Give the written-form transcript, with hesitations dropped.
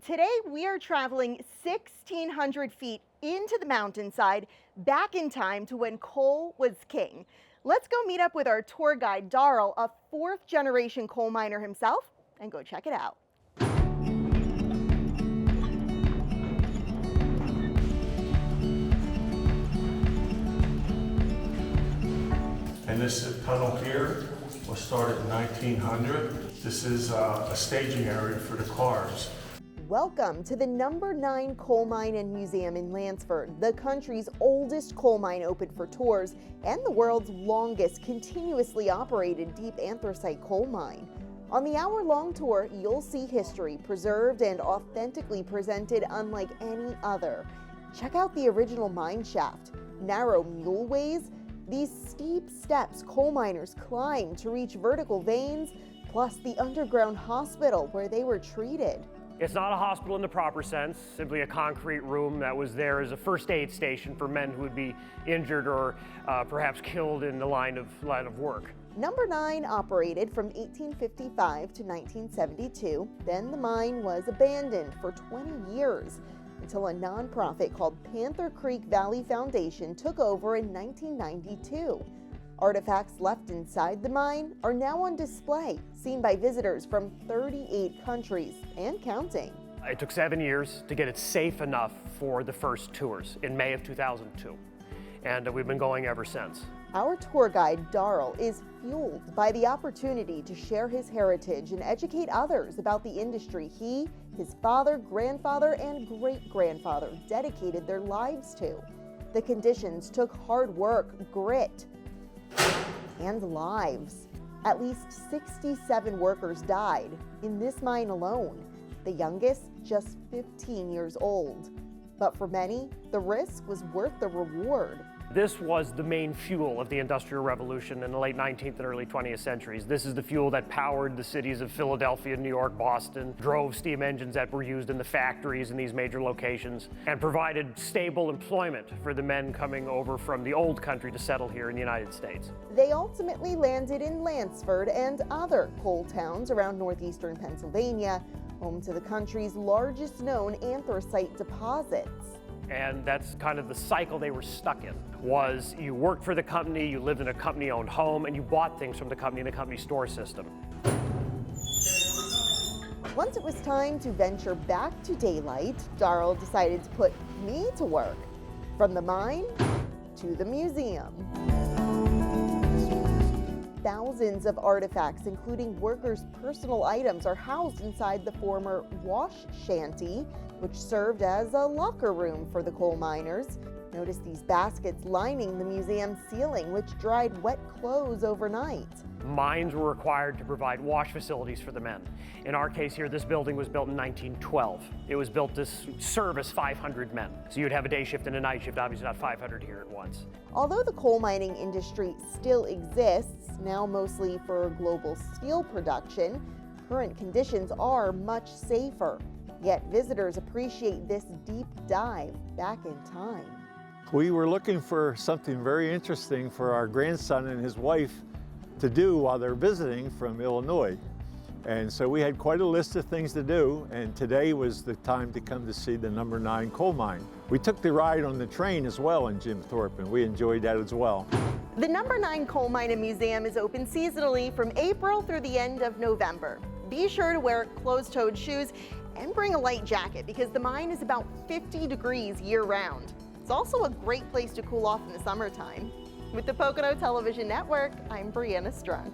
Today we are traveling 1,600 feet into the mountainside, back in time to when coal was king. Let's go meet up with our tour guide, Darrell, a fourth generation coal miner himself, and go check it out. And this tunnel here was started in 1900. This is a staging area for the cars. Welcome to the number 9 coal mine and museum in Lansford, the country's oldest coal mine open for tours and the world's longest continuously operated deep anthracite coal mine. On the hour-long tour, you'll see history preserved and authentically presented unlike any other. Check out the original mine shaft, narrow muleways, these steep steps coal miners climbed to reach vertical veins, plus the underground hospital where they were treated. It's not a hospital in the proper sense, simply a concrete room that was there as a first aid station for men who would be injured or perhaps killed in the line of work. Number 9 operated from 1855 to 1972. Then the mine was abandoned for 20 years until a nonprofit called Panther Creek Valley Foundation took over in 1992. Artifacts left inside the mine are now on display, seen by visitors from 38 countries and counting. It took 7 years to get it safe enough for the first tours in May of 2002, and we've been going ever since. Our tour guide, Darrell, is fueled by the opportunity to share his heritage and educate others about the industry he, his father, grandfather, and great-grandfather dedicated their lives to. The conditions took hard work, grit, and lives. At least 67 workers died in this mine alone, the youngest just 15 years old. But for many, the risk was worth the reward. This was the main fuel of the Industrial Revolution in the late 19th and early 20th centuries. This is the fuel that powered the cities of Philadelphia, New York, Boston, drove steam engines that were used in the factories in these major locations, and provided stable employment for the men coming over from the old country to settle here in the United States. They ultimately landed in Lansford and other coal towns around northeastern Pennsylvania, home to the country's largest known anthracite deposits. And that's kind of the cycle they were stuck in, was you worked for the company, you lived in a company-owned home, and you bought things from the company in the company store system. Once it was time to venture back to daylight, Darrell decided to put me to work, from the mine to the museum. Thousands of artifacts, including workers' personal items, are housed inside the former wash shanty, which served as a locker room for the coal miners. Notice these baskets lining the museum's ceiling, which dried wet clothes overnight. Mines were required to provide wash facilities for the men. In our case here, this building was built in 1912. It was built to service 500 men. So you'd have a day shift and a night shift, obviously not 500 here at once. Although the coal mining industry still exists, now mostly for global steel production, current conditions are much safer. Yet visitors appreciate this deep dive back in time. We were looking for something very interesting for our grandson and his wife to do while they're visiting from Illinois. And so we had quite a list of things to do, and today was the time to come to see the number 9 coal mine. We took the ride on the train as well in Jim Thorpe, and we enjoyed that as well. The number 9 coal mine and museum is open seasonally from April through the end of November. Be sure to wear closed-toed shoes and bring a light jacket because the mine is about 50 degrees year-round. It's also a great place to cool off in the summertime. With the Pocono Television Network, I'm Brianna Strunk.